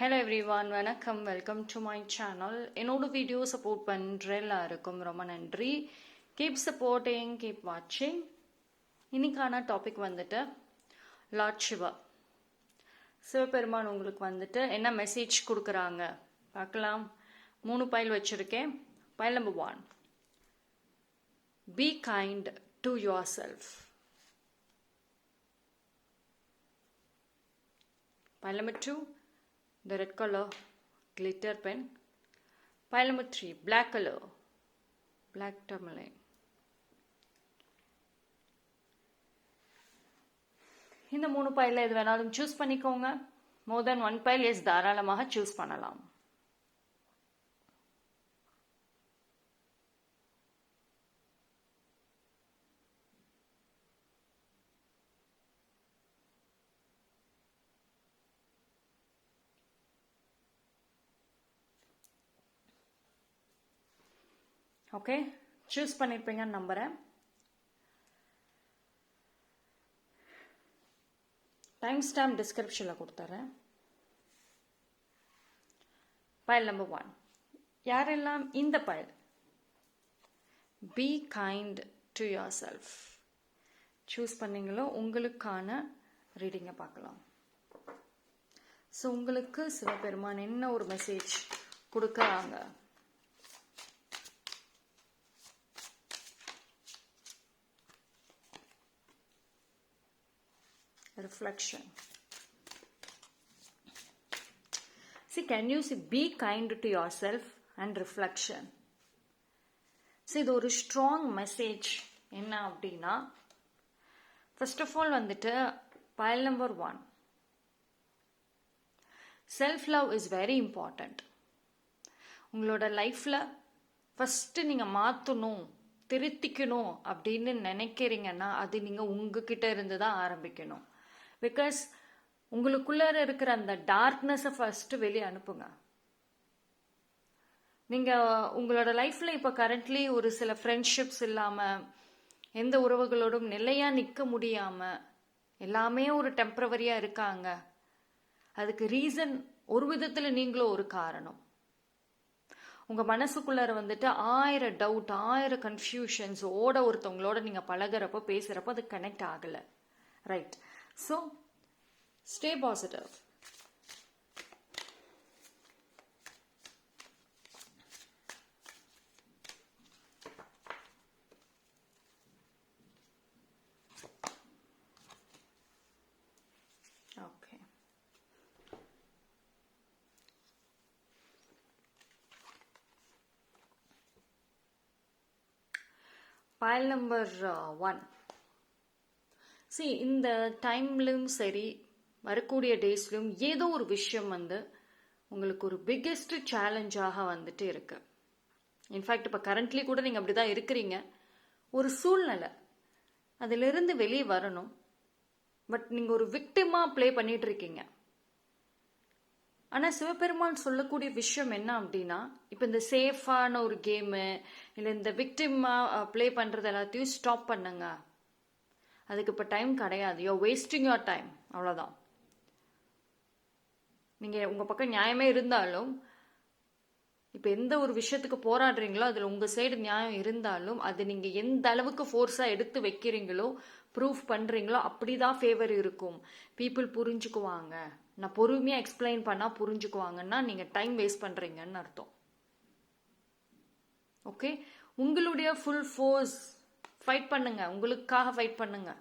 Hello everyone, வணக்கம். Welcome to my channel. என்னோட video support பண்ணுற எல்லாருக்கும் ரொம்ப நன்றி. கீப் சப்போர்ட்டிங், கீப் வாட்சிங். இன்னைக்கான டாபிக் வந்துட்டு லார்ட் சிவா, சிவபெருமான் உங்களுக்கு வந்துட்டு என்ன மெசேஜ் கொடுக்குறாங்க பார்க்கலாம். 3 பைல் வச்சுருக்கேன். File number 1, B kind to your self. Pile number 2, the red color glitter pen. Pile number 3, black color, black tourmaline. இந்த 3 பைல எது வேணாலும் சூஸ் பண்ணிக்கோங்க. மோர் தென் 1 பைல் எஸ் தாராளமாக சூஸ் பண்ணலாம். ஓகே, சூஸ் பண்ணியிருப்பீங்கன்னு நம்புகிறேன். டைம் ஸ்டாம்ப் டிஸ்கிரிப்ஷனில் கொடுத்துட்றேன். பைல் நம்பர் 1, யாரெல்லாம் இந்த pile be kind to yourself choose பண்ணீங்களோ உங்களுக்கான ரீடிங்கை பார்க்கலாம். ஸோ உங்களுக்கு சிவபெருமான் என்ன ஒரு மெசேஜ் கொடுக்குறாங்க? Reflection. See, can you see be kind to yourself and reflection? See, இது ஒரு strong message என்ன அப்படின்னா, first of all வந்துட்டு pile number 1, self love is very important. உங்களோட லைஃப்ல ஃபர்ஸ்ட் நீங்க மாற்றணும், திருத்திக்கணும் அப்படின்னு நினைக்கிறீங்கன்னா அது நீங்க உங்ககிட்ட இருந்து தான் ஆரம்பிக்கணும். பிகாஸ் உங்களுக்குள்ள இருக்கிற அந்த டார்க்னஸை ஃபர்ஸ்ட் வெளியே அனுப்புங்க. நீங்க உங்களோட லைஃப்ல இப்ப கரண்ட்லி ஒரு சில ஃப்ரெண்ட்ஷிப்ஸ் இல்லாம, எந்த உறவுகளோடும் நிலையா நிக்க முடியாம, எல்லாமே ஒரு டெம்பரவரியா இருக்காங்க. அதுக்கு ரீசன் ஒரு விதத்துல நீங்களும் ஒரு காரணம். உங்க மனசுக்குள்ளார வந்துட்டு 1000 டவுட், 1000 கன்ஃபியூஷன்ஸ் ஓட ஒருத்தவங்களோட நீங்க பழகிறப்போ பேசுறப்போ அது கனெக்ட் ஆகல. Right? So stay positive. Okay, pile number 1. See, இந்த டைம்லையும் சரி வரக்கூடிய டேஸ்லையும் ஏதோ ஒரு விஷயம் வந்து உங்களுக்கு ஒரு பிக்கெஸ்ட் சேலஞ்சாக வந்துட்டு இருக்கு. இன்ஃபேக்ட் இப்போ கரண்ட்லி கூட நீங்கள் அப்படி தான் இருக்கிறீங்க. ஒரு சூழ்நிலை, அதிலிருந்து வெளியே வரணும். பட் நீங்கள் ஒரு விக்டிமாக ப்ளே பண்ணிட்டு இருக்கீங்க. ஆனால் சிவபெருமான் சொல்லக்கூடிய விஷயம் என்ன அப்படின்னா, இப்போ இந்த சேஃபான ஒரு கேமு இல்லை இந்த விக்டிமாக ப்ளே பண்ணுறது எல்லாத்தையும் ஸ்டாப் பண்ணுங்க. அதுக்கு இப்போ டைம் கிடையாது. You are wasting your time. அவ்வளோதான். நீங்கள் உங்கள் பக்கம் நியாயமே இருந்தாலும், இப்போ எந்த ஒரு விஷயத்துக்கு போராடுறீங்களோ அதில் உங்கள் சைடு நியாயம் இருந்தாலும் அது நீங்கள் எந்த அளவுக்கு ஃபோர்ஸாக எடுத்து வைக்கிறீங்களோ, ப்ரூஃப் பண்ணுறீங்களோ அப்படி தான் ஃபேவர் இருக்கும். பீப்புள் புரிஞ்சுக்குவாங்க. நான் பொறுமையாக எக்ஸ்பிளைன் பண்ணால் புரிஞ்சுக்குவாங்கன்னா நீங்கள் டைம் வேஸ்ட் பண்ணுறீங்கன்னு அர்த்தம். ஓகே, உங்களுடைய ஃபுல் ஃபோர்ஸ் ஃபைட் பண்ணுங்க. உங்களுக்காக ஃபைட் பண்ணுங்க.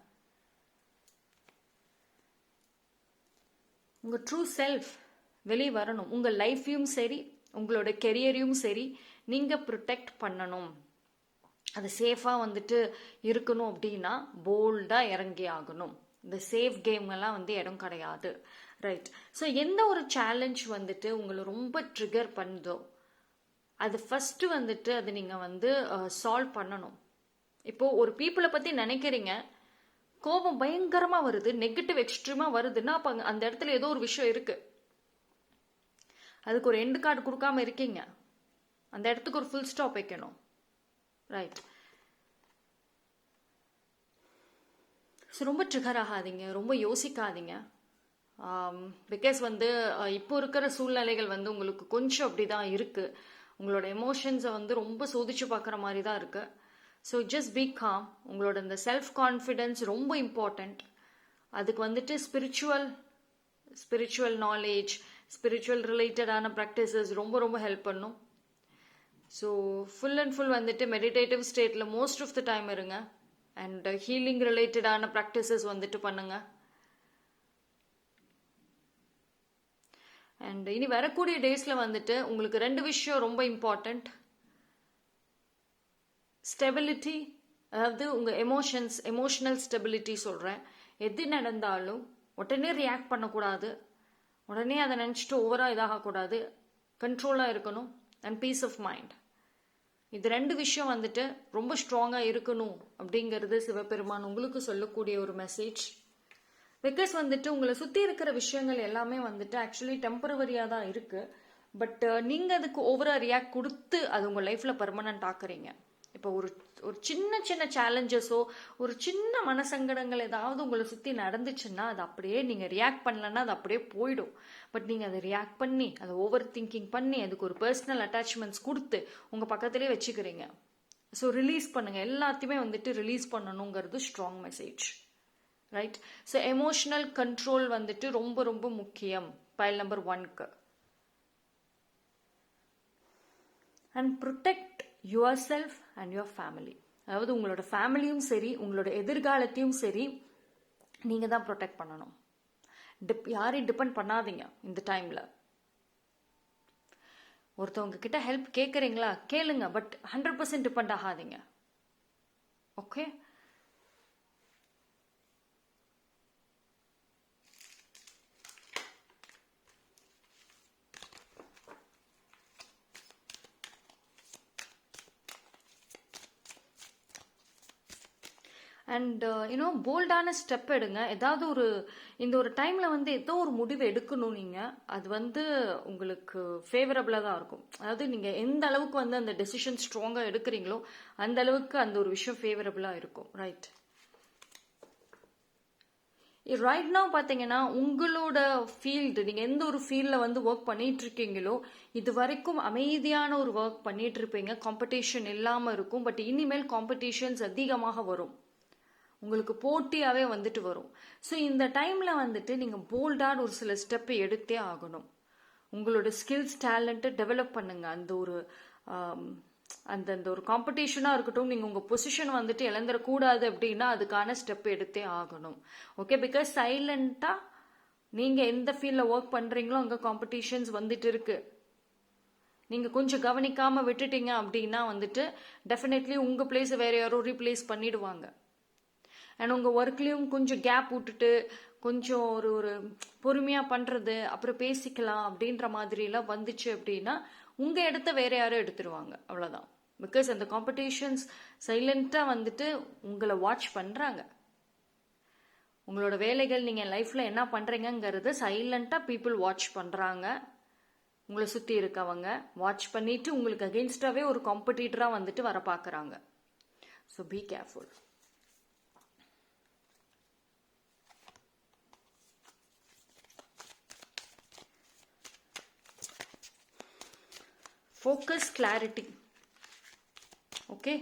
உங்க ட்ரூ செல்ஃப் வெளியே வரணும். உங்க லைஃபையும் சரி உங்களோட கெரியரையும் சரி நீங்க ப்ரொடெக்ட் பண்ணணும். அது சேஃபா வந்துட்டு இருக்கணும் அப்படின்னா போல்டா இறங்கி ஆகணும். இந்த சேஃப் கேம்லாம் வந்து இடம் கிடையாது. ரைட்? ஸோ எந்த ஒரு சேலஞ்ச் வந்துட்டு உங்களை ரொம்ப ட்ரிகர் பண்ணுதோ அது ஃபர்ஸ்ட் வந்துட்டு அது நீங்க வந்து சால்வ் பண்ணணும். இப்போ ஒரு பீப்புளை பத்தி நினைக்கிறீங்க, கோபம் பயங்கரமா வருது, நெகட்டிவ் எக்ஸ்ட்ரீமா வருதுன்னா அப்ப அந்த இடத்துல ஏதோ ஒரு விஷயம் இருக்கு. அதுக்கு ஒரு எண்டு கார்டு கொடுக்காம இருக்கீங்க. அந்த இடத்துக்கு ஒரு ஃபுல் ஸ்டாப் வைக்கணும். ரைட்? ரொம்ப ட்ரிகர் ஆகாதீங்க, ரொம்ப யோசிக்காதீங்க. பிகாஸ் வந்து இப்போ இருக்கிற சூழ்நிலைகள் வந்து உங்களுக்கு கொஞ்சம் அப்படி தான் இருக்குது. உங்களோட எமோஷன்ஸை வந்து ரொம்ப சோதிச்சு பார்க்குற மாதிரி தான் இருக்குது. So just be com. உங்களோட இந்த செல்ஃப் கான்ஃபிடென்ஸ் ரொம்ப இம்பார்ட்டண்ட். அதுக்கு வந்துட்டு ஸ்பிரிச்சுவல் நாலேஜ், ஸ்பிரிச்சுவல் ரிலேட்டடான ப்ராக்டிசஸ் ரொம்ப ரொம்ப ஹெல்ப் பண்ணும். ஸோ ஃபுல் அண்ட் ஃபுல் வந்துட்டு மெடிடேட்டிவ் ஸ்டேட்டில் மோஸ்ட் ஆஃப் த டைம் இருங்க. அண்ட் ஹீலிங் ரிலேட்டடான ப்ராக்டிசஸ் வந்துட்டு பண்ணுங்க. அண்ட் இனி வரக்கூடிய டேஸில் வந்துட்டு உங்களுக்கு 2 விஷயம் ரொம்ப இம்பார்ட்டண்ட். ஸ்டெபிலிட்டி, அதாவது உங்கள் எமோஷனல் ஸ்டெபிலிட்டி சொல்கிறேன். எது நடந்தாலும் உடனே ரியாக்ட் பண்ணக்கூடாது, உடனே அதை நினச்சிட்டு ஓவராக இதாகக்கூடாது, கண்ட்ரோலாக இருக்கணும். அண்ட் பீஸ் ஆஃப் மைண்ட், இது 2 விஷயம் வந்துட்டு ரொம்ப ஸ்ட்ராங்காக இருக்கணும் அப்படிங்கிறது சிவபெருமான் உங்களுக்கு சொல்லக்கூடிய ஒரு மெசேஜ். பிகாஸ் வந்துட்டு உங்களை சுற்றி இருக்கிற விஷயங்கள் எல்லாமே வந்துட்டு ஆக்சுவலி டெம்பரவரியாக தான் இருக்குது. பட் நீங்கள் அதுக்கு ஓவராக ரியாக்ட் கொடுத்து அது உங்கள் லைஃப்பில் பர்மனண்ட் ஆக்குறீங்க. இப்போ ஒரு சின்ன சேலஞ்சஸோ ஒரு சின்ன மனசங்கடங்கள் ஏதாவது உங்களை சுற்றி நடந்துச்சுன்னா அது அப்படியே நீங்கள் ரியாக்ட் பண்ணலன்னா அது அப்படியே போயிடும். பட் நீங்கள் அதை ரியாக்ட் பண்ணி அதை ஓவர் திங்கிங் பண்ணி அதுக்கு ஒரு பர்சனல் அட்டாச்மெண்ட்ஸ் கொடுத்து உங்கள் பக்கத்துலேயே வச்சுக்கிறீங்க. ஸோ ரிலீஸ் பண்ணுங்கள், எல்லாத்தையுமே வந்துட்டு ரிலீஸ் பண்ணணுங்கிறது strong message, right? So emotional control வந்துட்டு ரொம்ப ரொம்ப முக்கியம் பைல் நம்பர் 1க்கு. And protect your self and your family. அதாவது உங்களோட ஃபேமிலியும் சரி உங்களோட எதிர்காலத்தையும் சரி நீங்கள் தான் ப்ரொடெக்ட் பண்ணணும். யாரையும் டிபெண்ட் பண்ணாதீங்க இந்த டைமில். ஒருத்தவங்க கிட்ட ஹெல்ப் கேட்குறீங்களா, கேளுங்க, பட் 100% டிபெண்ட் ஆகாதீங்க. ஓகே? அண்ட் போல்டான ஸ்டெப் எடுங்க. ஏதாவது இந்த ஒரு டைமில் வந்து ஏதோ ஒரு முடிவு எடுக்கணும் நீங்கள். அது வந்து உங்களுக்கு ஃபேவரபிளாக தான் இருக்கும். அதாவது நீங்கள் எந்த அளவுக்கு வந்து அந்த டெசிஷன் ஸ்ட்ராங்காக எடுக்கிறீங்களோ அந்த அளவுக்கு அந்த ஒரு விஷயம் ஃபேவரபிளாக இருக்கும், ரைட்? ரைட் நவ் பார்த்தீங்கன்னா உங்களோட ஃபீல்டு, நீங்கள் எந்த ஒரு ஃபீல்டில் வந்து ஒர்க் பண்ணிட்டு இருக்கீங்களோ இது வரைக்கும் அமைதியான ஒரு ஒர்க் பண்ணிட்டு இருப்பீங்க, காம்படிஷன் இல்லாமல் இருக்கும். பட் இனிமேல் காம்படிஷன்ஸ் அதிகமாக வரும், உங்களுக்கு போட்டியாகவே வந்துட்டு வரும். ஸோ இந்த டைமில் வந்துட்டு நீங்கள் போல்டான ஒரு சில ஸ்டெப்பை எடுத்தே ஆகணும். உங்களோட ஸ்கில்ஸ் டேலண்ட்டை டெவலப் பண்ணுங்க. அந்த ஒரு காம்படிஷனாக இருக்கட்டும், நீங்கள் உங்கள் பொசிஷன் வந்துட்டு இழந்துடக்கூடாது அப்படின்னா அதுக்கான ஸ்டெப் எடுத்தே ஆகணும். ஓகே? பிகாஸ் சைலண்ட்டாக நீங்கள் எந்த ஃபீல்டில் ஒர்க் பண்ணுறீங்களோ அங்கே காம்படிஷன்ஸ் வந்துட்டு இருக்கு. நீங்கள் கொஞ்சம் கவனிக்காமல் விட்டுட்டீங்க அப்படின்னா வந்துட்டு டெஃபினெட்லி உங்கள் பிளேஸை வேற யாரோ ரீப்ளேஸ் பண்ணிடுவாங்க. அண்ட் உங்கள் ஒர்க்லேயும் கொஞ்சம் கேப் விட்டுட்டு கொஞ்சம் ஒரு பொறுமையாக பண்ணுறது, அப்புறம் பேசிக்கலாம் அப்படின்ற மாதிரிலாம் வந்துச்சு அப்படின்னா உங்கள் இடத்த வேற யாரும் எடுத்துருவாங்க, அவ்வளோதான். பிகாஸ் அந்த காம்படிஷன்ஸ் சைலண்ட்டாக வந்துட்டு உங்களை வாட்ச் பண்ணுறாங்க. உங்களோட வேலைகள் நீங்கள் லைஃப்பில் என்ன பண்ணுறீங்கிறத சைலண்ட்டாக பீப்புள் வாட்ச் பண்ணுறாங்க. உங்களை சுற்றி இருக்கவங்க வாட்ச் பண்ணிட்டு உங்களுக்கு அகெயின்ஸ்டாகவே ஒரு காம்படிட்டராக வந்துட்டு வர பார்க்குறாங்க. So be careful. Focus, clarity. Okay?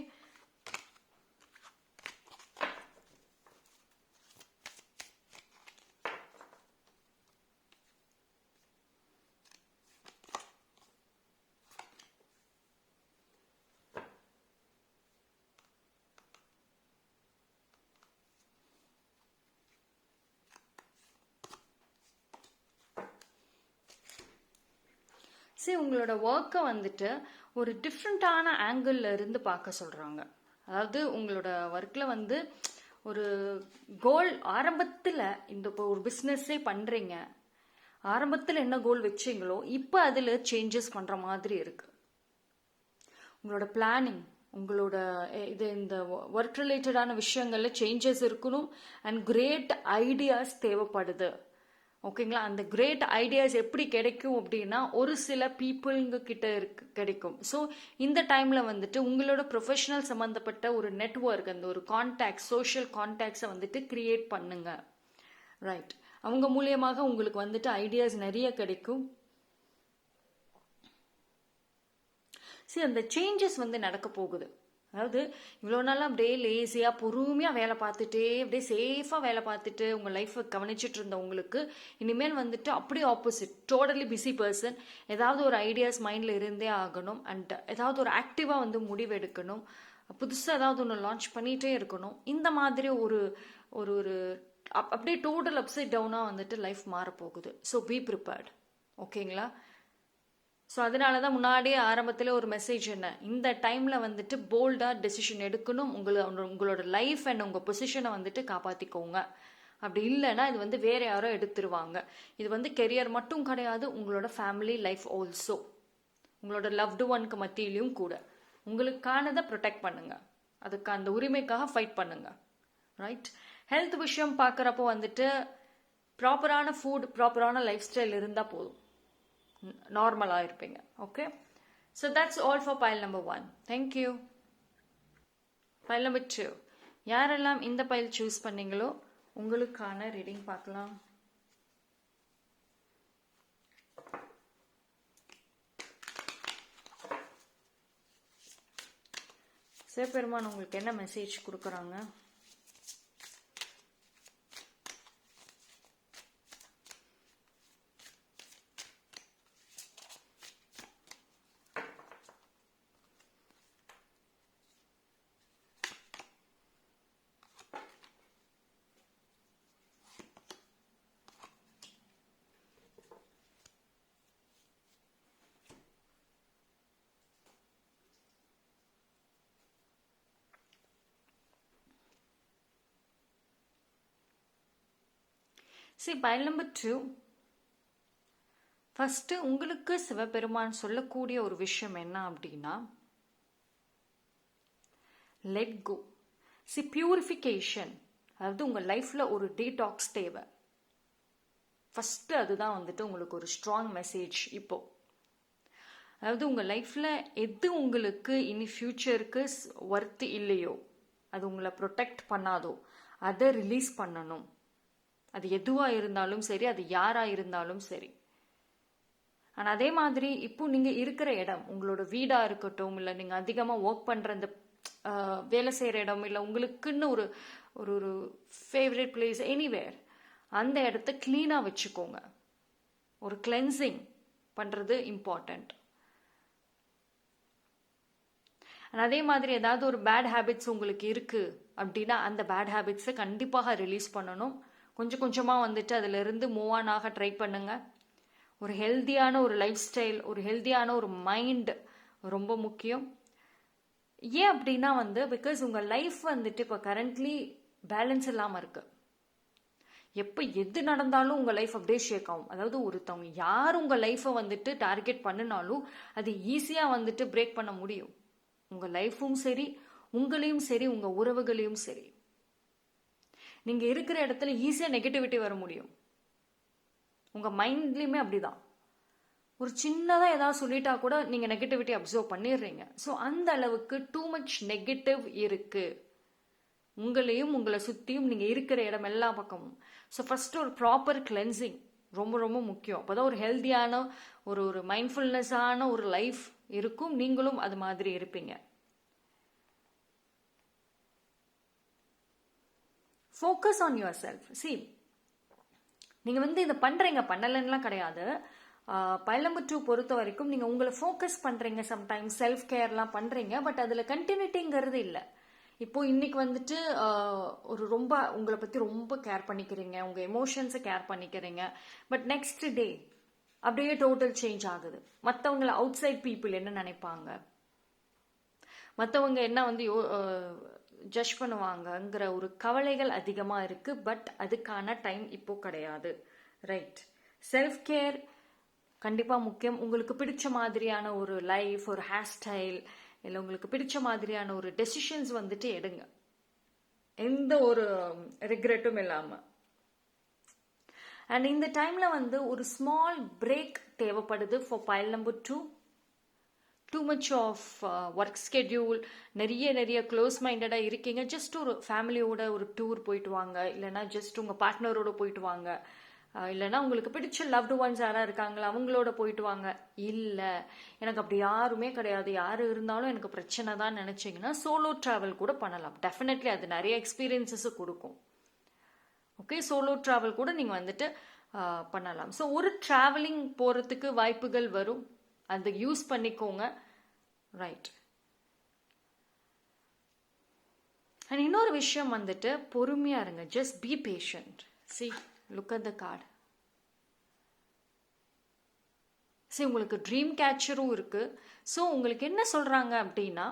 சரி, உங்களோட ஒர்க்கை வந்துட்டு ஒரு டிஃப்ரெண்ட்டான ஆங்கிள் இருந்து பார்க்க சொல்கிறாங்க. அதாவது உங்களோட ஒர்க்கில் வந்து ஒரு கோல் ஆரம்பத்தில் இப்போ ஒரு பிஸ்னஸே பண்ணுறீங்க, ஆரம்பத்தில் என்ன கோல் வச்சிங்களோ இப்போ அதில் சேஞ்சஸ் பண்ணுற மாதிரி இருக்குது. உங்களோட பிளானிங், உங்களோட இந்த ஒர்க் ரிலேட்டடான விஷயங்களில் சேஞ்சஸ் இருக்கணும். அண்ட் கிரேட் ஐடியாஸ் தேவைப்படுது. ஓகேங்களா? அந்த கிரேட் ஐடியாஸ் எப்படி கிடைக்கும் அப்படின்னா ஒரு சில பீப்புளுங்க கிட்ட கிடைக்கும். ஸோ இந்த டைமில் வந்துட்டு உங்களோட ப்ரொஃபஷனல் சம்மந்தப்பட்ட ஒரு நெட்ஒர்க், அந்த ஒரு கான்டாக்ட், சோஷியல் கான்டாக்ட்ஸை வந்துட்டு கிரியேட் பண்ணுங்க, ரைட்? அவங்க மூலியமாக உங்களுக்கு வந்துட்டு ஐடியாஸ் நிறைய கிடைக்கும். சரி, அந்த சேஞ்சஸ் வந்து நடக்க போகுது. அதாவது இவ்வளோ நாளாக அப்படியே லேசியாக பொறுமையாக வேலை பார்த்துட்டே அப்படியே சேஃபாக வேலை பார்த்துட்டு உங்கள் லைஃப்பை கவனிச்சிட்டு இருந்த உங்களுக்கு இனிமேல் வந்துட்டு அப்படியே ஆப்போசிட், டோட்டலி பிஸி பர்சன். ஏதாவது ஒரு ஐடியாஸ் மைண்டில் இருந்தே ஆகணும். அண்ட் ஏதாவது ஒரு ஆக்டிவாக வந்து முடிவு எடுக்கணும். புதுசாக ஏதாவது ஒன்று லான்ச் பண்ணிகிட்டே இருக்கணும். இந்த மாதிரி ஒரு ஒரு ஒரு அப்படியே டோட்டல் அப்சைட் டவுனாக வந்துட்டு லைஃப் மாறப்போகுது. So be prepared. ஓகேங்களா? ஸோ அதனால தான் முன்னாடியே ஆரம்பத்தில் ஒரு மெசேஜ் என்ன, இந்த டைமில் வந்துட்டு போல்டாக டெசிஷன் எடுக்கணும். உங்களோட லைஃப் அண்ட் உங்கள் பொசிஷனை வந்துட்டு காப்பாற்றிக்கோங்க. அப்படி இல்லைன்னா இது வந்து வேற யாரோ எடுத்துருவாங்க. இது வந்து கெரியர் மட்டும் கிடையாது, உங்களோட ஃபேமிலி லைஃப் ஆல்சோ, உங்களோட லவ்டு ஒன்க்கு மத்தியிலையும் கூட. உங்களுக்கானதை ப்ரொடெக்ட் பண்ணுங்க. அதுக்கு அந்த உரிமைக்காக ஃபைட் பண்ணுங்க. ரைட்? ஹெல்த் விஷயம் பார்க்குறப்போ வந்துட்டு ப்ராப்பரான ஃபுட், ப்ராப்பரான லைஃப் ஸ்டைல் இருந்தால் போதும், நார்மலாக இருப்பீங்க. Okay, so that's all for pile number 1. Thank you. Pile number 2, யாரெல்லாம் இந்த பைல் சூஸ் பண்ணீங்களோ உங்களுக்கான ரீடிங் பார்க்கலாம். சிவபெருமான் உங்களுக்கு என்ன மெசேஜ் கொடுக்குறாங்க? பைல் நம்பர் 2, ஃபர்ஸ்ட் உங்களுக்கு சிவபெருமான் சொல்லக்கூடிய ஒரு விஷயம் என்ன அப்படின்னா, லெட் கோ. பியூரிஃபிகேஷன், அதாவது உங்க லைஃப்ல ஒரு டீடாக்ஸ் தேவை. ஃபர்ஸ்ட் அதுதான் வந்துட்டு உங்களுக்கு ஒரு ஸ்ட்ராங் மெசேஜ் இப்போ. அதாவது உங்க லைஃப்ல எது உங்களுக்கு இனி ஃபியூச்சருக்கு ஒர்த் இல்லையோ, அது உங்களை ப்ரொடெக்ட் பண்ணாதோ, அதை ரிலீஸ் பண்ணணும். அது எதுவாக இருந்தாலும் சரி, அது யாராக இருந்தாலும் சரி. ஆனால் அதே மாதிரி இப்போ நீங்கள் இருக்கிற இடம், உங்களோட வீடாக இருக்கட்டும், இல்லை நீங்கள் அதிகமாக ஒர்க் பண்ணுற அந்த வேலை செய்கிற இடம், இல்லை உங்களுக்குன்னு ஒரு ஒரு ஒரு ஃபேவரட் பிளேஸ், எனிவேர், அந்த இடத்த க்ளீனாக வச்சுக்கோங்க. ஒரு கிளென்சிங் பண்ணுறது இம்பார்ட்டண்ட். அதே மாதிரி ஏதாவது ஒரு பேட் ஹேபிட்ஸ் உங்களுக்கு இருக்குது அப்படின்னா அந்த பேட் ஹேபிட்ஸை கண்டிப்பாக ரிலீஸ் பண்ணணும். கொஞ்சம் கொஞ்சமாக வந்துட்டு அதிலிருந்து மூவ் ஆன் ஆக ட்ரை பண்ணுங்க. ஒரு ஹெல்த்தியான ஒரு லைஃப் ஸ்டைல், ஒரு ஹெல்த்தியான ஒரு மைண்ட் ரொம்ப முக்கியம். ஏன் அப்படின்னா வந்து பிகாஸ் உங்கள் லைஃப் வந்துட்டு இப்போ கரண்ட்லி பேலன்ஸ் இல்லாமல் இருக்கு. எப்போ எது நடந்தாலும் உங்கள் லைஃப் அப்படியே ஷேக் ஆகும். அதாவது ஒருத்தவங்க யார் உங்கள் லைஃப்பை வந்துட்டு டார்கெட் பண்ணினாலும் அது ஈஸியாக வந்துட்டு பிரேக் பண்ண முடியும். உங்கள் லைஃப்பும் சரி, உங்களையும் சரி, உங்கள் உறவுகளையும் சரி. நீங்க இருக்கிற இடத்துல ஈஸியா நெகட்டிவிட்டி வர முடியும். உங்க மைண்ட்லயுமே அப்படிதான். ஒரு சின்னதா ஏதாவது சொல்லிட்டா கூட நீங்க நெகட்டிவிட்டி அப்சர்வ் பண்ணிடுறீங்க. ஸோ அந்த அளவுக்கு டூ மச் நெகட்டிவ் இருக்கு உங்களையும் உங்களை சுத்தியும், நீங்க இருக்கிற இடம் எல்லா பக்கமும். ஸோ ஃபர்ஸ்ட் ஒரு ப்ராப்பர் கிளென்சிங் ரொம்ப ரொம்ப முக்கியம். அப்போதான் ஒரு ஹெல்த்தியான ஒரு ஒரு மைண்ட்ஃபுல்னஸான ஒரு லைஃப் இருக்கும். நீங்களும் அது மாதிரி இருப்பீங்க. Focus on your self. நீங்கள் வந்து இதை பண்ணுறீங்க, பண்ணலைன்னுலாம் கிடையாது. பைல் நம்பர் 2 பொறுத்த வரைக்கும் நீங்கள் உங்களை ஃபோக்கஸ் பண்ணுறீங்க, சம்டைம்ஸ் செல்ஃப் கேர்லாம் பண்ணுறீங்க, பட் அதில் கண்டினியூட்டிங்கிறது இல்லை. இப்போ இன்னைக்கு வந்துட்டு ஒரு ரொம்ப உங்களை பற்றி ரொம்ப கேர் பண்ணிக்கிறீங்க, உங்கள் எமோஷன்ஸை கேர் பண்ணிக்கிறீங்க, பட் நெக்ஸ்ட் டே அப்படியே டோட்டல் சேஞ்ச் ஆகுது. மற்றவங்களை அவுட் சைட் பீப்புள் என்ன நினைப்பாங்க, மற்றவங்க என்ன வந்து ஜட்ஜ் பண்ணுவாங்கங்கிற ஒரு கவலைகள் அதிகமாக இருக்கு. பட் அதுக்கான டைம் இப்போ கிடையாது. ரைட்? செல்ஃப் கேர் கண்டிப்பாக முக்கியம். உங்களுக்கு பிடிச்ச மாதிரியான ஒரு லைஃப், ஒரு ஹேர் ஸ்டைல், இல்லை உங்களுக்கு பிடிச்ச மாதிரியான ஒரு டெசிஷன்ஸ் வந்துட்டு எடுங்க, எந்த ஒரு ரிக்ரெட்டும் இல்லாமல். அண்ட் இந்த டைம்ல வந்து ஒரு ஸ்மால் பிரேக் தேவைப்படுது for pile number 2. Too much of work schedule, நிறைய க்ளோஸ் மைண்டடாக இருக்கீங்க. ஜஸ்ட் ஒரு ஃபேமிலியோட ஒரு டூர் போயிட்டு வாங்க, இல்லைனா ஜஸ்ட் உங்கள் பார்ட்னரோட போயிட்டு வாங்க. இல்லைன்னா உங்களுக்கு பிடிச்ச லவ்டு ஒன்ஸ் யாரா இருக்காங்களா அவங்களோட போயிட்டு வாங்க. இல்லை எனக்கு அப்படி யாருமே கிடையாது, யாரு இருந்தாலும் எனக்கு பிரச்சனை தான் நினைச்சீங்கன்னா சோலோ டிராவல் கூட பண்ணலாம். டெஃபினெட்லி அது நிறைய எக்ஸ்பீரியன்சஸ் கொடுக்கும். ஓகே, சோலோ டிராவல் கூட நீங்க வந்துட்டு பண்ணலாம். ஸோ ஒரு டிராவலிங் போறதுக்கு வாய்ப்புகள் வரும், அதை யூஸ் பண்ணிக்கோங்க. ரைட். அண்ட் இன்னொரு விஷயம் வந்துட்டு பொறுமையா இருங்க. Just be patient. See, look at the card. See, உங்களுக்கு ட்ரீம் கேச்சரும் இருக்கு. ஸோ உங்களுக்கு என்ன சொல்றாங்க அப்படின்னா,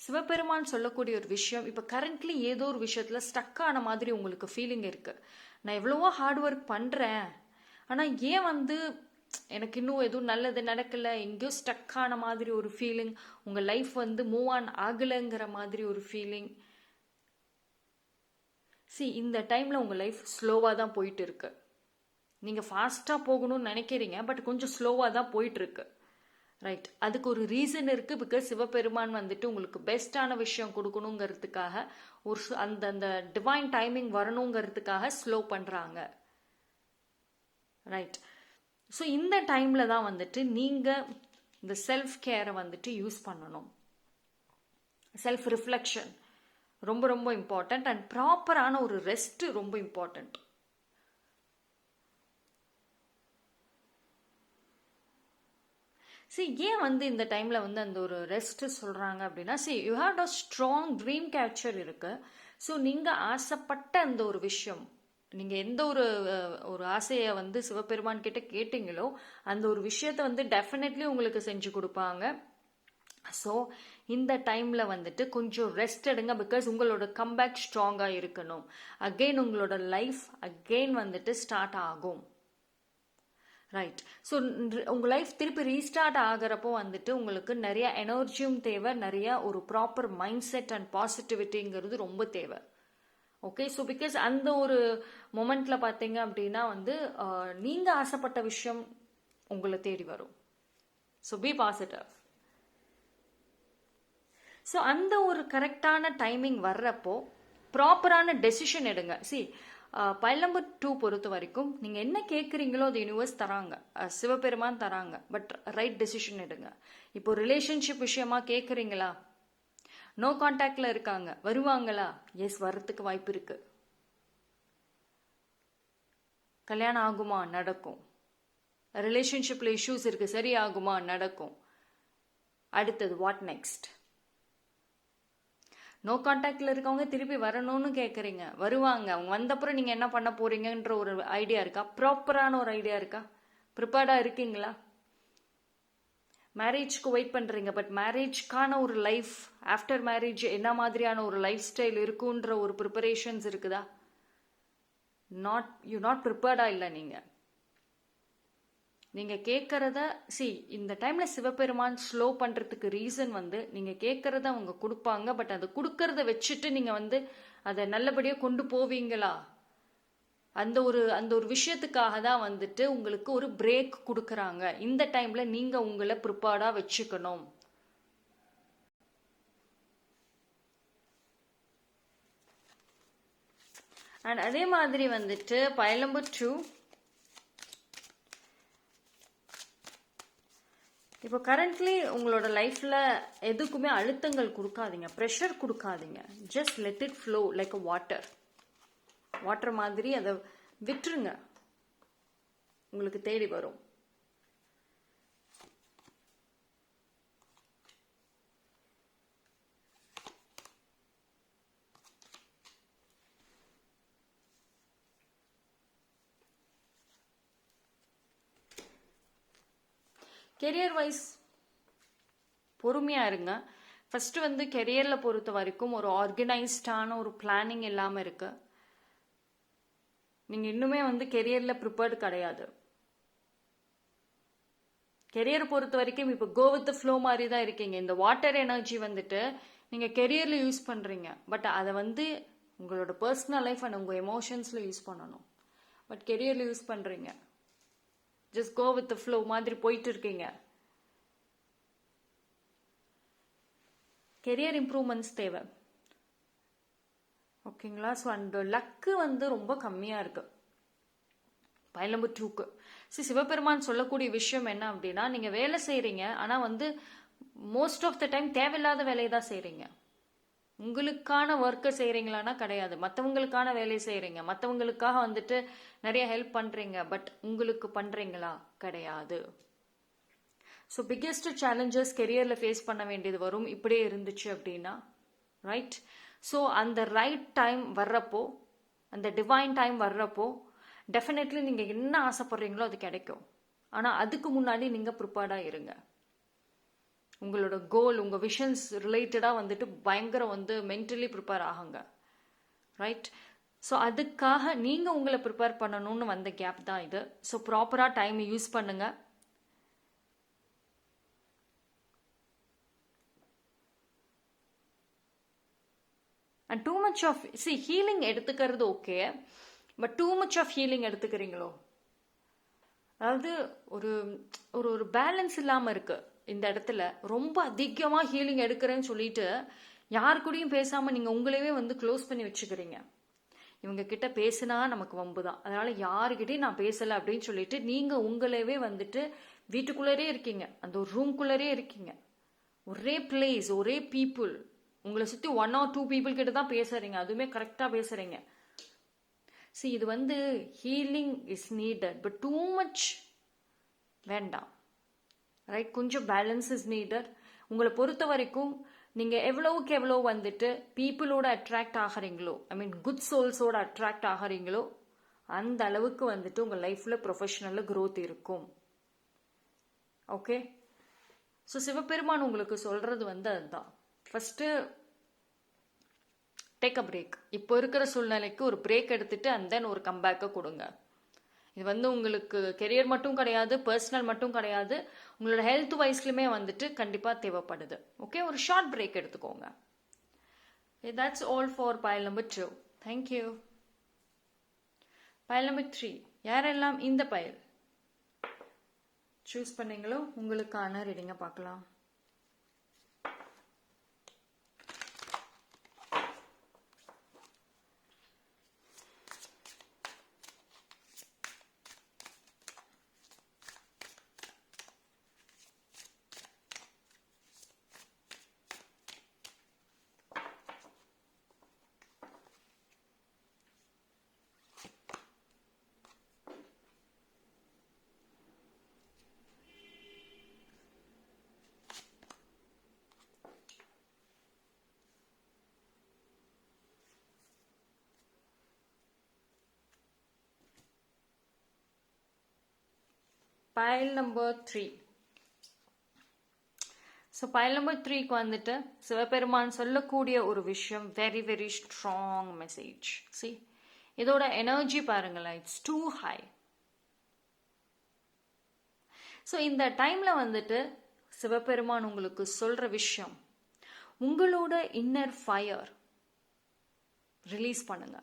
சிவபெருமான் சொல்லக்கூடிய ஒரு விஷயம், இப்போ கரண்ட்லி ஏதோ ஒரு விஷயத்துல ஸ்டக் ஆன மாதிரி உங்களுக்கு ஃபீலிங் இருக்கு. நான் எவ்வளவோ ஹார்ட் ஒர்க் பண்றேன், ஆனா ஏன் வந்து எனக்கு இன்னும் எதுவும் நல்லது நடக்கல, எங்கேயோ ஸ்டக் ஆன மாதிரி ஒரு ஃபீலிங், உங்க லைஃப் வந்து மூவ் ஆன் ஆகலைங்கிற மாதிரி ஒரு ஃபீலிங். இந்த டைம்ல உங்க லைஃப் ஸ்லோவா தான் போயிட்டு இருக்கு. நீங்க ஃபாஸ்டா போகணும்னு நினைக்கிறீங்க, பட் கொஞ்சம் ஸ்லோவா தான் போயிட்டு இருக்கு. ரைட். அதுக்கு ஒரு ரீசன் இருக்கு. பிகாஸ் சிவபெருமான் வந்துட்டு உங்களுக்கு பெஸ்டான விஷயம் கொடுக்கணுங்கிறதுக்காக, ஒரு அந்த அந்த டிவைன் டைமிங் வரணுங்கிறதுக்காக ஸ்லோ பண்றாங்க. ரைட். ஸோ இந்த டைம்ல தான் வந்துட்டு நீங்க இந்த செல்ஃப் கேரை வந்துட்டு யூஸ் பண்ணணும். செல்ஃப் ரிஃப்ளெக்ஷன் ரொம்ப ரொம்ப இம்பார்ட்டன்ட். அண்ட் ப்ராப்பரான ஒரு ரெஸ்ட் ரொம்ப இம்பார்ட்டன்ட். ஏன் வந்து இந்த டைம்ல வந்து அந்த ஒரு ரெஸ்ட் சொல்றாங்க அப்படின்னா, you have a strong dream catcher இருக்கு. ஸோ நீங்க ஆசைப்பட்ட அந்த ஒரு விஷயம், நீங்க எந்த ஒரு ஆசையை வந்து சிவபெருமான் கிட்ட கேட்டீங்களோ அந்த ஒரு விஷயத்த வந்து டெஃபினெட்லி உங்களுக்கு செஞ்சு கொடுப்பாங்க. ஸோ இந்த டைம்ல வந்துட்டு கொஞ்சம் ரெஸ்ட் எடுங்க. பிகாஸ் உங்களோட கம்பேக் ஸ்ட்ராங்கா இருக்கணும். அகெயின் உங்களோட லைஃப் அகெயின் வந்துட்டு ஸ்டார்ட் ஆகும். ரைட். ஸோ உங்கள் லைஃப் திருப்பி ரீஸ்டார்ட் ஆகிறப்போ வந்துட்டு உங்களுக்கு நிறைய எனர்ஜியும் தேவை, நிறைய ஒரு ப்ராப்பர் மைண்ட் செட் அண்ட் பாசிட்டிவிட்டிங்கிறது ரொம்ப தேவை. ஓகே. ஸோ பிகாஸ் அந்த ஒரு மொமெண்ட்ல பார்த்தீங்க அப்படின்னா வந்து நீங்கள் ஆசைப்பட்ட விஷயம் உங்களை தேடி வரும். So B positive. ஸோ அந்த ஒரு கரெக்டான டைமிங் வர்றப்போ ப்ராப்பரான டெசிஷன் எடுங்க. பைல் நம்பர் 2 பொறுத்த வரைக்கும் நீங்க என்ன கேட்குறீங்களோ அது யூனிவர்ஸ் தராங்க, சிவபெருமான் தராங்க. பட் ரைட் டெசிஷன் எடுங்க. இப்போ ரிலேஷன்ஷிப் விஷயமா கேட்குறீங்களா, நோ கான்டாக்ட்ல இருக்காங்க, வருவாங்களா? எஸ், வரத்துக்கு வாய்ப்பு இருக்கு. கல்யாணம் ஆகுமா? நடக்கும். ரிலேஷன்ஷிப்ல இஷ்யூஸ் இருக்கு, சரி ஆகுமா? நடக்கும். அடுத்தது வாட் நெக்ஸ்ட்? நோ கான்டாக்ட்ல இருக்கவங்க திருப்பி வரணும்னு கேட்குறீங்க, வருவாங்க. அவங்க வந்தப்புறம் நீங்க என்ன பண்ண போறீங்கன்ற ஒரு ஐடியா இருக்கா? ப்ராப்பரான ஒரு ஐடியா இருக்கா? ப்ரிப்பேர்டா இருக்கீங்களா? மேரேஜ்க்கு வெயிட் பண்றீங்க, பட் மேரேஜ்க்கான ஒரு லைஃப், ஆஃப்டர் மேரேஜ் என்ன மாதிரியான ஒரு லைஃப் ஸ்டைல் இருக்குன்ற ஒரு ப்ரிப்பரேஷன்ஸ் இருக்குதா? நாட் ப்ரிப்பேர்டா இல்லை. நீங்க கேட்கறத இந்த டைம்ல சிவபெருமான் ஸ்லோ பண்றதுக்கு ரீசன் வந்து நீங்க கேட்கறத அவங்க கொடுப்பாங்க. பட் அதை கொடுக்கறத வச்சுட்டு நீங்க வந்து அதை நல்லபடியா கொண்டு போவீங்களா? அந்த ஒரு விஷயத்துக்காக தான் வந்துட்டு உங்களுக்கு ஒரு பிரேக் கொடுக்கறாங்க. இந்த டைம்ல நீங்க உங்களை ப்ரிப்பேர்டா வச்சுக்கணும். அண்ட் அதே மாதிரி வந்துட்டு பைல் நம்பர் 2, இப்போ கரண்ட்லி உங்களோட லைஃப்ல எதுக்குமே அழுத்தங்கள் கொடுக்காதீங்க, ப்ரெஷர் கொடுக்காதீங்க. Just let it flow like a water மாதிரி அதை விட்டுருங்க, உங்களுக்கு தேடி வரும். கெரியர் வைஸ் பொறுமையா இருங்க. ஃபர்ஸ்ட் வந்து கெரியர்ல பொறுத்த வரைக்கும் ஒரு ஆர்கனைஸ்டான ஒரு பிளானிங் இல்லாம இருக்கு. நீங்க இன்னுமே வந்து கெரியர்ல ப்ரிப்பேர்டு கிடையாது. கெரியர் பொறுத்த வரைக்கும் இப்போ கோ வித் ஃப்ளோ மாதிரி தான் இருக்கீங்க. இந்த வாட்டர் எனர்ஜி வந்துட்டு நீங்க கெரியர்ல யூஸ் பண்றீங்க, பட் அதை வந்து உங்களோட பர்சனல் லைஃப் அண்ட் உங்க எமோஷன்ஸ்ல யூஸ் பண்ணணும். பட் கெரியர்ல யூஸ் பண்றீங்க, ஜஸ்ட் கோ வித் ஃப்ளோ மாதிரி போயிட்டு இருக்கீங்க. கெரியர் இம்ப்ரூவ்மெண்ட்ஸ் தேவை. ஓகேங்களா? ஸோ அந்த லக்கு வந்து ரொம்ப கம்மியா இருக்கு. பைல் நம்பர் 2க்கு சிவபெருமான் சொல்லக்கூடிய விஷயம் என்ன அப்படின்னா, நீங்க வேலை செய்றீங்க, ஆனா வந்து மோஸ்ட் ஆஃப் த டைம் தேவையில்லாத வேலையை தான் செய்றீங்க. உங்களுக்கான ஒர்க்கை செய்றீங்களான்னா கிடையாது, மற்றவங்களுக்கான வேலையை செய்றீங்க, மற்றவங்களுக்காக வந்துட்டு நிறைய ஹெல்ப் பண்றீங்க, பட் உங்களுக்கு பண்றீங்களா? கிடையாது. ஸோ பிக்கெஸ்ட் சேலஞ்சஸ் கெரியரில் ஃபேஸ் பண்ண வேண்டியது வரும் இப்படியே இருந்துச்சு அப்படின்னா, ரைட்? ஸோ அந்த ரைட் டைம் வர்றப்போ, அந்த டிவைன் டைம் வர்றப்போ டெஃபினெட்லி நீங்கள் என்ன ஆசைப்படுறீங்களோ அது கிடைக்கும். ஆனால் அதுக்கு முன்னாடி நீங்கள் ப்ரிப்பேர்டாக இருங்க. உங்களோட கோல், உங்கள் விஷன்ஸ் ரிலேட்டடாக வந்துட்டு பயங்கர வந்து மென்டலி ப்ரிப்பேர் ஆகுங்க, ரைட்? ஸோ அதுக்காக நீங்கள் உங்களை ப்ரிப்பேர் பண்ணணும்னு வந்த கேப் தான் இது. ஸோ ப்ராப்பராக டைம் யூஸ் பண்ணுங்க. And too much of healing எடுத்துக்கிறது okay, but too much of healing எடுத்துக்கிறீங்களோ? அதாவது ஒரு ஒரு ஒரு பேலன்ஸ் இல்லாமல் இருக்கு இந்த இடத்துல. ரொம்ப அதிகமாக ஹீலிங் எடுக்கிறேன்னு சொல்லிட்டு யாரு கூடயும் பேசாமல் நீங்கள் உங்களையே வந்து க்ளோஸ் பண்ணி வச்சுக்கிறீங்க. இவங்க கிட்ட பேசினா நமக்கு வம்பு தான், அதனால யாருக்கிட்டையும் நான் பேசலை அப்படின்னு சொல்லிட்டு நீங்கள் உங்களவே வந்துட்டு வீட்டுக்குள்ளரே இருக்கீங்க, அந்த ஒரு ரூம்குள்ளரே இருக்கீங்க, ஒரே பிளேஸ், ஒரே பீப்புள், உங்களை சுற்றி 1 or 2 பீப்புள் கிட்ட தான் பேசுறீங்க, அதுவுமே கரெக்டாக பேசுறீங்க. இது வந்து healing is needed, but too much வேண்டாம், ரைட்? கொஞ்சம் பேலன்ஸ் இஸ் நீடட். உங்களை பொறுத்த வரைக்கும் நீங்கள் எவ்வளவுக்கு எவ்வளோ வந்துட்டு பீப்புளோட அட்ராக்ட் ஆகிறீங்களோ, ஐ மீன் குட் சோல்ஸோட அட்ராக்ட் ஆகிறீங்களோ, அந்த அளவுக்கு வந்துட்டு உங்கள் லைஃப்பில் ப்ரொஃபஷனலில் க்ரோத் இருக்கும். ஓகே? ஸோ சிவபெருமான் உங்களுக்கு சொல்கிறது வந்து அதுதான். First take a break. இப்போ இருக்கிற சூழ்நிலைக்கு ஒரு பிரேக் எடுத்துட்டு அண்ட் தென் ஒரு கம்பேக்கை கொடுங்க. இது வந்து உங்களுக்கு கெரியர் மட்டும் கிடையாது, பர்சனல் மட்டும் கிடையாது, உங்களோட ஹெல்த் வைஸ்லையுமே வந்துட்டு கண்டிப்பாக தேவைப்படுது. ஓகே, ஒரு ஷார்ட் பிரேக் எடுத்துக்கோங்க. That's all for pile number 2. Thank you. Pile number 3, யாரெல்லாம் இந்த பைல் சூஸ் பண்ணீங்களோ உங்களுக்கான ரீடிங்கை பார்க்கலாம். Pile number 3. So pile number 3க்கு வந்துட்டு சிவபெருமான் சொல்லக்கூடிய ஒரு விஷயம், வெரி வெரி ஸ்ட்ராங் மெசேஜ். இதோட எனர்ஜி பாருங்களேன், இட்ஸ் டூ ஹை. ஸோ இந்த டைம்ல வந்துட்டு சிவபெருமான் உங்களுக்கு சொல்ற விஷயம், உங்களோட இன்னர் ஃபயர் ரிலீஸ் பண்ணுங்க.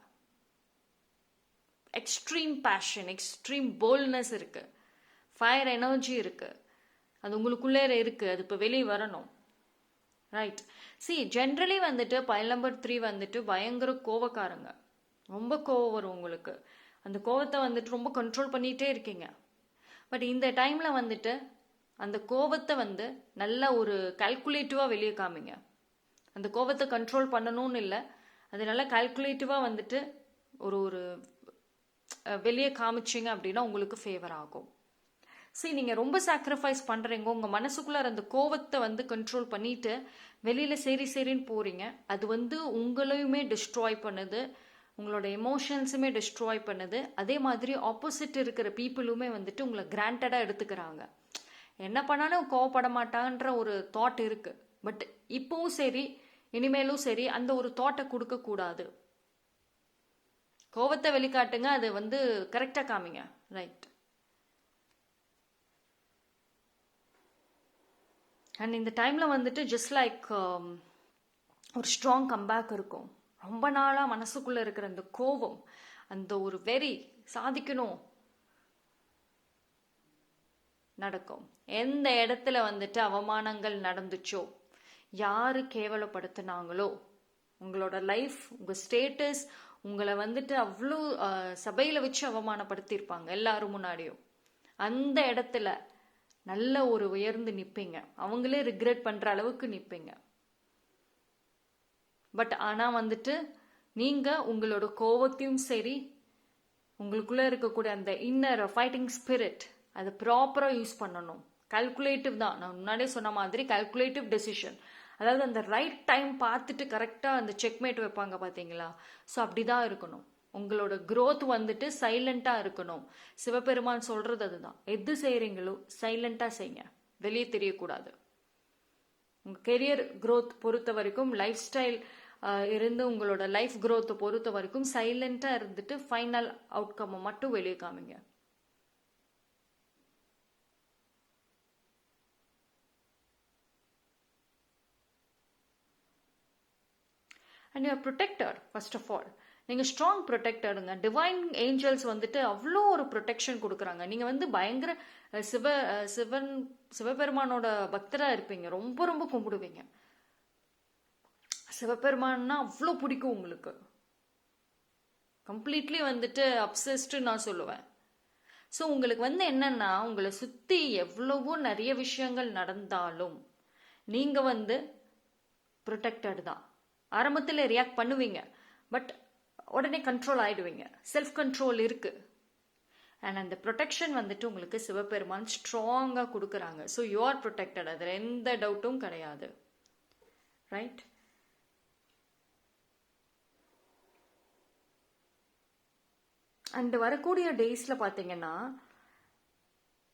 எக்ஸ்ட்ரீம் பேஷன், எக்ஸ்ட்ரீம் போல்ட்னஸ் இருக்கு, ஃபயர் எனர்ஜி இருக்கு, அது உங்களுக்குள்ளே இருக்கு, அது இப்போ வெளியே வரணும், ரைட்? ஜென்ரலி வந்துட்டு பைல் நம்பர் 3 வந்துட்டு பயங்கர கோவக்காரங்க, ரொம்ப கோவம் வரும் உங்களுக்கு. அந்த கோவத்தை வந்துட்டு ரொம்ப கண்ட்ரோல் பண்ணிகிட்டே இருக்கீங்க. பட் இந்த டைமில் வந்துட்டு அந்த கோவத்தை வந்து நல்ல ஒரு கால்குலேட்டிவாக வெளியே காமிங்க. அந்த கோவத்தை கண்ட்ரோல் பண்ணணும்னு இல்லை, அது நல்லா கால்குலேட்டிவாக வந்துட்டு ஒரு ஒரு வெளியே காமிச்சிங்க அப்படின்னா உங்களுக்கு ஃபேவர் ஆகும். நீங்கள் ரொம்ப சாக்ரிஃபைஸ் பண்ணுறீங்க, உங்கள் மனசுக்குள்ளே அந்த கோவத்தை வந்து கண்ட்ரோல் பண்ணிட்டு வெளியில் சரின்னு போகிறீங்க. அது வந்து உங்களையுமே டிஸ்ட்ராய் பண்ணுது, உங்களோட எமோஷன்ஸுமே டிஸ்ட்ராய் பண்ணுது. அதே மாதிரி ஆப்போசிட் இருக்கிற பீப்புளுமே வந்துட்டு உங்களை கிராண்டடாக எடுத்துக்கிறாங்க. என்ன பண்ணாலும் கோவப்பட மாட்டான்ற ஒரு தாட் இருக்கு. பட் இப்போவும் சரி, இனிமேலும் சரி, அந்த ஒரு தாட்டை கொடுக்கக்கூடாது. கோவத்தை வெளிக்காட்டுங்க, அது வந்து கரெக்டாக காமிங்க, ரைட்? அண்ட் இந்த டைமில் வந்துட்டு ஜஸ்ட் லைக் ஒரு ஸ்ட்ராங் கம்பேக் இருக்கும். ரொம்ப நாளாக மனசுக்குள்ளே இருக்கிற அந்த கோபம், அந்த ஒரு வெறி, சாதிக்கணும், நடக்கும். எந்த இடத்துல வந்துட்டு அவமானங்கள் நடந்துச்சோ, யாரு கேவலப்படுத்தினாங்களோ, உங்களோட லைஃப், உங்கள் ஸ்டேட்டஸ், உங்களை வந்துட்டு அவ்வளோ சபையில வச்சு அவமானப்படுத்தியிருப்பாங்க எல்லாரும் முன்னாடியும். அந்த இடத்துல நல்ல ஒரு உயர்ந்து நிற்பீங்க, அவங்களே ரிக்ரெட் பண்ற அளவுக்கு நிற்பீங்க. பட் ஆனா வந்துட்டு நீங்க உங்களோட கோவத்தையும் சரி, உங்களுக்குள்ள இருக்கக்கூடிய அந்த இன்னர் ஃபைட்டிங் ஸ்பிரிட் அதை ப்ராப்பரா யூஸ் பண்ணணும். கால்குலேட்டிவ் தான், நான் முன்னாடியே சொன்ன மாதிரி கால்குலேட்டிவ் டெசிஷன். அதாவது அந்த ரைட் டைம் பார்த்துட்டு கரெக்டாக அந்த செக்மேட் வைப்பாங்க பார்த்தீங்களா, ஸோ அப்படிதான் இருக்கணும். உங்களோட growth வந்துட்டு சைலண்டாக இருக்கணும். சிவபெருமான் சொல்றது அதுதான், எது செய்கிறீங்களோ சைலண்டாக செய்யுங்க, வெளியே தெரியக்கூடாது. உங்கள் கெரியர் growth பொறுத்த வரைக்கும், லைஃப் ஸ்டைல் இருந்து உங்களோட லைஃப் growth பொறுத்த வரைக்கும் சைலண்டாக இருந்துட்டு ஃபைனல் அவுட்கம்மை மட்டும் வெளியே காமிங்க. And you're protector. First of all நீங்கள் ஸ்ட்ராங் ப்ரொடெக்டருங்க. டிவைன் ஏஞ்சல்ஸ் வந்துட்டு அவ்வளோ ஒரு ப்ரொடெக்ஷன் கொடுக்குறாங்க. நீங்கள் வந்து பயங்கர சிவபெருமானோட பக்தராக இருப்பீங்க, ரொம்ப ரொம்ப கும்பிடுவீங்க. சிவபெருமான்னா அவ்வளோ பிடிக்கும் உங்களுக்கு, கம்ப்ளீட்லி வந்துட்டு அப்சஸ்டு நான் சொல்லுவேன். ஸோ உங்களுக்கு வந்து என்னன்னா, உங்களை சுற்றி எவ்வளவோ நிறைய விஷயங்கள் நடந்தாலும் நீங்கள் வந்து ப்ரொடெக்டட் தான். ஆரம்பத்தில் ரியாக்ட் பண்ணுவீங்க, பட் உடனே கண்ட்ரோல் ஆயிடுவீங்க. செல்ஃப் கண்ட்ரோல் இருக்கு. அண்ட் அந்த ப்ரொடெக்ஷன் வந்துட்டு உங்களுக்கு சிவபெருமான் ஸ்ட்ராங்காக கொடுக்குறாங்க. ஸோ யூ ஆர் ப்ரொடெக்டட், அதில் எந்த டவுட்டும் கிடையாது. ரைட்? அண்ட் வரக்கூடிய டேஸில் பார்த்தீங்கன்னா,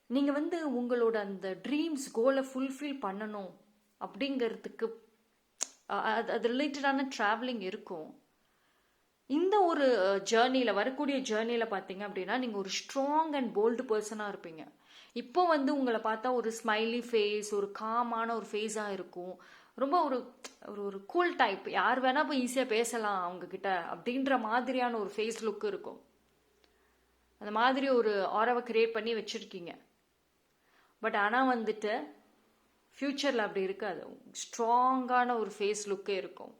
நீங்கள் வந்து உங்களோட அந்த ட்ரீம்ஸ் கோலை ஃபுல்ஃபில் பண்ணணும் அப்படிங்கிறதுக்கு அது ரிலேட்டடான ட்ராவலிங் இருக்கும். இந்த ஒரு ஜேர்னியில், வரக்கூடிய ஜேர்னியில் பார்த்தீங்க அப்படின்னா, நீங்கள் ஒரு ஸ்ட்ராங் அண்ட் போல்டு பர்சனாக இருப்பீங்க. இப்போ வந்து உங்களை பார்த்தா ஒரு ஸ்மைலி ஃபேஸ், ஒரு காமான ஒரு ஃபேஸாக இருக்கும். ரொம்ப ஒரு ஒரு கூல் டைப், யார் வேணா போய் ஈஸியாக பேசலாம் அவங்கக்கிட்ட அப்படின்ற மாதிரியான ஒரு ஃபேஸ் லுக் இருக்கும். அந்த மாதிரி ஒரு ஆராவை கிரியேட் பண்ணி வச்சுருக்கீங்க. பட் ஆனால் வந்துட்டு ஃப்யூச்சரில் அப்படி இருக்காது. ஸ்ட்ராங்கான ஒரு ஃபேஸ் லுக்கே இருக்கும்.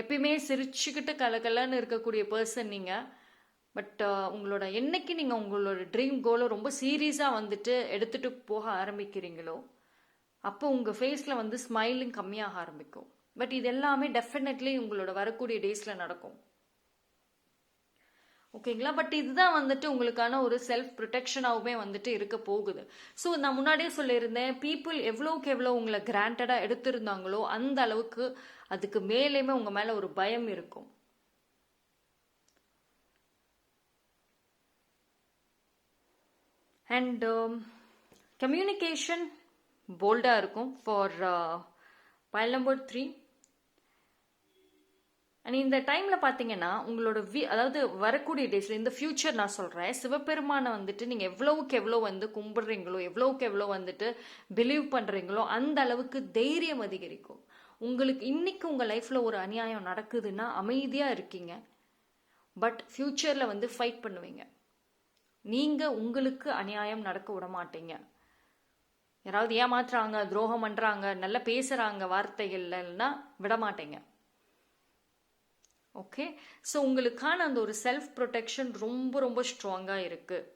எப்பயுமே சிரிச்சுக்கிட்டு கலகலன்னு இருக்கக்கூடிய பர்சன் நீங்கள். பட் உங்களோட என்னைக்கு நீங்கள் உங்களோட ட்ரீம் கோலை ரொம்ப சீரியஸாக வந்துட்டு எடுத்துகிட்டு போக ஆரம்பிக்கிறீங்களோ, அப்போ உங்கள் ஃபேஸில் வந்து ஸ்மைலிங் கம்மியாக ஆரம்பிக்கும். பட் இது எல்லாமே டெஃபினெட்லி உங்களோட வரக்கூடிய டேஸில் நடக்கும். ஓகேங்களா? பட் இதுதான் வந்துட்டு உங்களுக்கான ஒரு செல்ஃப் ப்ரொடெக்ஷனாகவுமே வந்துட்டு இருக்க போகுது. ஸோ நான் முன்னாடியே சொல்லியிருந்தேன், பீப்புள் எவ்வளோக்கு எவ்வளோ உங்களை கிராண்டடாக எடுத்திருந்தாங்களோ அந்த அளவுக்கு அதுக்கு மேலேயுமே உங்கள் மேலே ஒரு பயம் இருக்கும். அண்ட் கம்யூனிகேஷன் போல்டாக இருக்கும் ஃபார் பைல் நம்பர் 3. அண்ட் இந்த டைமில் பார்த்தீங்கன்னா உங்களோட அதாவது வரக்கூடிய டேஸில், இந்த ஃபியூச்சர் நான் சொல்கிறேன், சிவபெருமானை வந்துட்டு நீங்கள் எவ்வளவுக்கு எவ்வளோ வந்து கும்பிடுறீங்களோ, எவ்வளவுக்கு எவ்வளோ வந்துட்டு பிலீவ் பண்ணுறீங்களோ அந்த அளவுக்கு தைரியம் அதிகரிக்கும். உங்களுக்கு இன்னைக்கு உங்கள் லைஃப்பில் ஒரு அநியாயம் நடக்குதுன்னா அமைதியாக இருக்கீங்க, பட் ஃப்யூச்சரில் வந்து ஃபைட் பண்ணுவீங்க. நீங்கள் உங்களுக்கு அநியாயம் நடக்க விட மாட்டீங்க. யாராவது ஏமாத்துறாங்க, துரோகம் பண்ணுறாங்க, நல்லா பேசுகிறாங்க வார்த்தைகள்னா விட மாட்டீங்க. ஓகே? ஸோ உங்களுக்கான அந்த ஒரு செல்ஃப் ப்ரொடெக்ஷன் ரொம்ப ரொம்ப ஸ்ட்ராங்காக இருக்குது.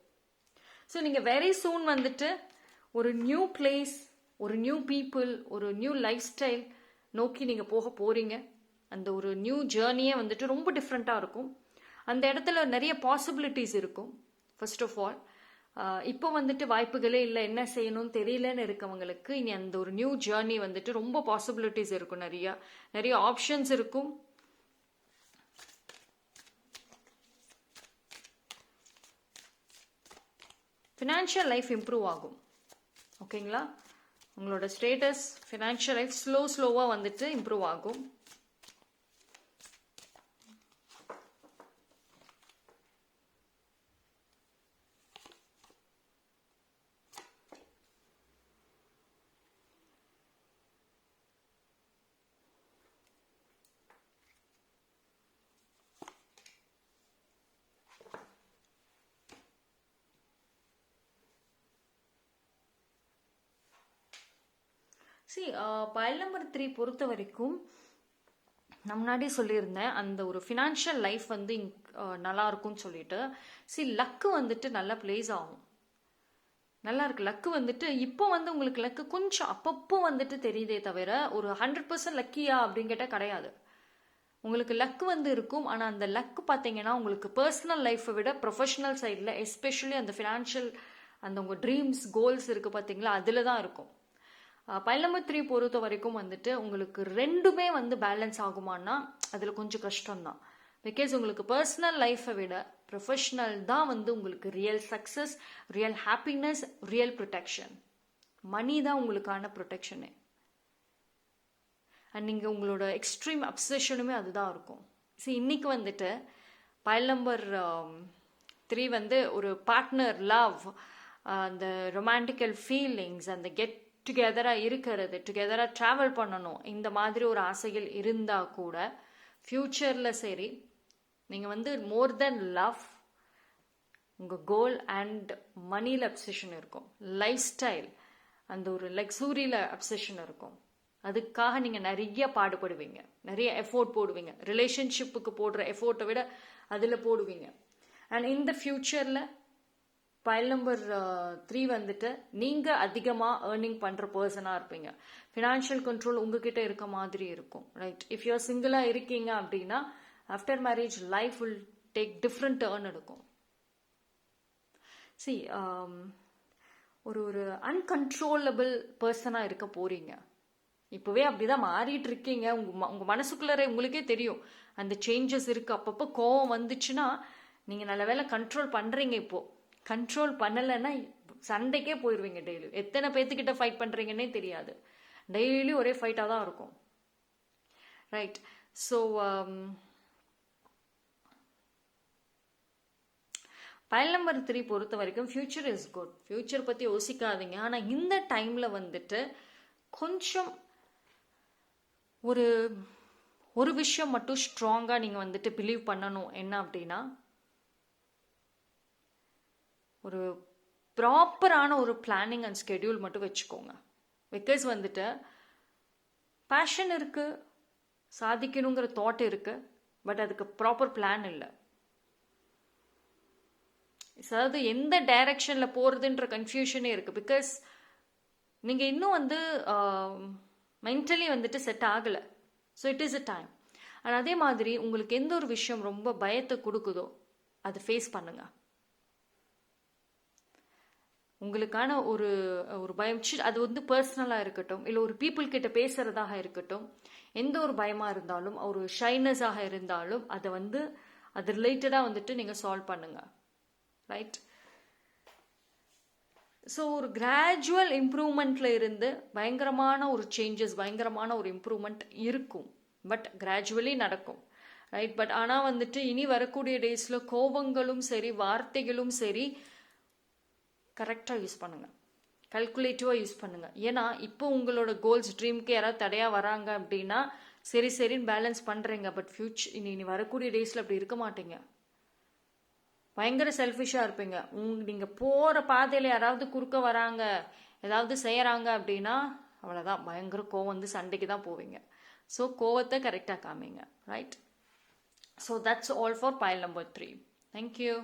ஸோ நீங்கள் வெரி சூன் வந்துட்டு ஒரு நியூ பிளேஸ், ஒரு நியூ பீப்புள், ஒரு நியூ லைஃப் ஸ்டைல் நோக்கி நீங்கள் போக போகிறீங்க. அந்த ஒரு நியூ ஜேர்னியே வந்துட்டு ரொம்ப டிஃப்ரெண்ட்டாக இருக்கும். அந்த இடத்துல நிறைய பாசிபிலிட்டிஸ் இருக்கும். ஃபர்ஸ்ட் ஆஃப் ஆல் இப்போ வந்துட்டு வாய்ப்புகளே இல்லை, என்ன செய்யணும்னு தெரியலன்னு இருக்கவங்களுக்கு இனி அந்த ஒரு நியூ ஜேர்னி வந்துட்டு ரொம்ப பாசிபிலிட்டிஸ் இருக்கும். நிறைய ஆப்ஷன்ஸ் இருக்கும். ஃபினான்ஷியல் லைஃப் இம்ப்ரூவ் ஆகும். ஓகேங்களா? உங்களோட ஸ்டேட்டஸ், ஃபினான்ஷியல் லைஃப் ஸ்லோவாக வந்துட்டு இம்ப்ரூவ் ஆகும். பைல் நம்பர் 3 பொறுத்த வரைக்கும் நான் முன்னாடி சொல்லியிருந்தேன் அந்த ஒரு ஃபினான்ஷியல் லைஃப் வந்து நல்லா இருக்கும்னு சொல்லிட்டு. லக்கு வந்துட்டு நல்லா பிளேஸ் ஆகும். நல்லா இருக்கு லக்கு வந்துட்டு. இப்போ வந்து உங்களுக்கு லக்கு கொஞ்சம் அப்பப்போ வந்துட்டு தெரியுதே தவிர ஒரு 100% லக்கியா அப்படின்னு கேட்டால் கிடையாது. உங்களுக்கு லக்கு வந்து இருக்கும். ஆனால் அந்த லக்கு பார்த்தீங்கன்னா உங்களுக்கு பர்சனல் லைஃப்பை விட ப்ரொஃபஷனல் சைடில் எஸ்பெஷலி அந்த ஃபினான்ஷியல் அந்த உங்கள் ட்ரீம்ஸ் கோல்ஸ் இருக்குது பார்த்தீங்களா, அதில் தான் இருக்கும். பைல் நம்பர் 3 பொறுத்த வரைக்கும் வந்துட்டு உங்களுக்கு ரெண்டுமே வந்து பேலன்ஸ் ஆகுமான்னா அதில் கொஞ்சம் கஷ்டம்தான். பிகாஸ் உங்களுக்கு பர்சனல் லைஃப்பை விட ப்ரொஃபஷனல் தான் வந்து உங்களுக்கு real success, real happiness, real protection. Money தான் உங்களுக்கான ப்ரொடெக்ஷனு. அண்ட் நீங்கள் உங்களோட எக்ஸ்ட்ரீம் அப்சஷனுமே அதுதான் இருக்கும். இன்னைக்கு வந்துட்டு பைல் நம்பர் 3 வந்து ஒரு பார்ட்னர் லவ், அந்த ரொமான்டிக்கல் ஃபீலிங்ஸ், அந்த கெட் டுகெதராக இருக்கிறது, டுகெதராக ட்ராவல் பண்ணணும், இந்த மாதிரி ஒரு ஆசைகள் இருந்தால் கூட ஃப்யூச்சரில் சரி நீங்கள் வந்து மோர் தென் லவ் உங்கள் கோல் அண்ட் மணியில் அப்சஷன் இருக்கும். லைஃப் ஸ்டைல் அந்த ஒரு லக்ஸூரியில் அப்சஷன் இருக்கும். அதுக்காக நீங்கள் நிறைய பாடுபடுவீங்க, நிறைய எஃபோர்ட் போடுவீங்க. ரிலேஷன்ஷிப்புக்கு போடுற எஃபோர்ட்டை விட அதில் போடுவீங்க. அண்ட் இந்த ஃப்யூச்சரில் பைல் நம்பர் 3 வந்துட்டு நீங்கள் அதிகமாக ஏர்னிங் பண்ணுற பர்சனாக இருப்பீங்க. ஃபினான்ஷியல் கண்ட்ரோல் உங்ககிட்ட இருக்க மாதிரி இருக்கும். ரைட், இஃப் யூஆர் சிங்கிளாக இருக்கீங்க அப்படின்னா after marriage life will take different turn எடுக்கும். ஒரு அன்கன்ட்ரோலபிள் பர்சனாக இருக்க போறீங்க. இப்போவே அப்படிதான் மாறிட்டு இருக்கீங்க. உங்கள் மனசுக்குள்ளே உங்களுக்கே தெரியும் அந்த சேஞ்சஸ் இருக்குது. அப்பப்போ கோவம் வந்துச்சுன்னா நீங்கள் நல்ல வேலை கண்ட்ரோல் பண்ணுறீங்க. இப்போது கண்ட்ரோல் பண்ணலைன்னா சண்டைக்கே போயிடுவீங்க. டெய்லி எத்தனை பேர்த்துக்கிட்ட ஃபைட் பண்ணுறீங்கன்னே தெரியாது. டெய்லி ஒரே ஃபைட்டாக தான் இருக்கும். ரைட், ஸோ பைல் நம்பர் 3 பொறுத்த வரைக்கும் ஃபியூச்சர் இஸ் குட். ஃபியூச்சர் பற்றி யோசிக்காதீங்க. ஆனால் இந்த டைமில் வந்துட்டு கொஞ்சம் ஒரு விஷயம் மட்டும் ஸ்ட்ராங்காக நீங்கள் வந்துட்டு பிலீவ் பண்ணணும். என்ன அப்படின்னா ஒரு ப்ராப்பரான ஒரு பிளானிங் அண்ட் ஸ்கெடியூல் மட்டும் வச்சுக்கோங்க. பிகாஸ் வந்துட்டு பேஷன் இருக்குது, சாதிக்கணுங்கிற தாட் இருக்குது, பட் அதுக்கு ப்ராப்பர் பிளான் இல்லை. அதாவது எந்த டைரக்ஷனில் போகிறதுன்ற கன்ஃபியூஷனே இருக்குது. பிகாஸ் நீங்கள் இன்னும் வந்து மென்டலி வந்துட்டு செட் ஆகலை. So it is a time. ஆனால் அதே மாதிரி உங்களுக்கு எந்த ஒரு விஷயம் ரொம்ப பயத்தை கொடுக்குதோ அதை ஃபேஸ் பண்ணுங்க. உங்களுக்கான ஒரு பயம், அது வந்து பர்சனலாக இருக்கட்டும், இல்லை ஒரு பீப்புள் கிட்ட பேசுறதாக இருக்கட்டும், எந்த ஒரு பயமாக இருந்தாலும், ஒரு ஷைனஸாக இருந்தாலும் அதை வந்து அது ரிலேட்டடாக வந்துட்டு நீங்கள் சால்வ் பண்ணுங்க. ரைட், ஸோ ஒரு கிராஜுவல் இம்ப்ரூவ்மெண்ட்ல இருந்து பயங்கரமான ஒரு சேஞ்சஸ், பயங்கரமான ஒரு இம்ப்ரூவ்மெண்ட் இருக்கும். பட் கிராஜுவலி நடக்கும். ரைட், பட் ஆனால் வந்துட்டு இனி வரக்கூடிய டேஸில் கோபங்களும் சரி, வார்த்தைகளும் சரி, கரெக்டாக யூஸ் பண்ணுங்கள், கல்குலேட்டிவாக யூஸ் பண்ணுங்கள். ஏன்னா இப்போ உங்களோட கோல்ஸ், ட்ரீம்க்கு யாராவது தடையாக வராங்க அப்படின்னா சரின்னு பேலன்ஸ் பண்ணுறீங்க. பட் இனி வரக்கூடிய டேஸில் அப்படி இருக்க மாட்டீங்க. பயங்கர செல்ஃபிஷாக இருப்பீங்க. நீங்கள் போகிற பாதையில் யாராவது குறுக்க வராங்க, ஏதாவது செய்கிறாங்க அப்படின்னா அவ்வளோதான், பயங்கர கோவம் வந்து சண்டைக்கு தான் போவீங்க. ஸோ கோவத்தை கரெக்டாக காமிங்க. Right, so that's all for pile number 3. Thank you.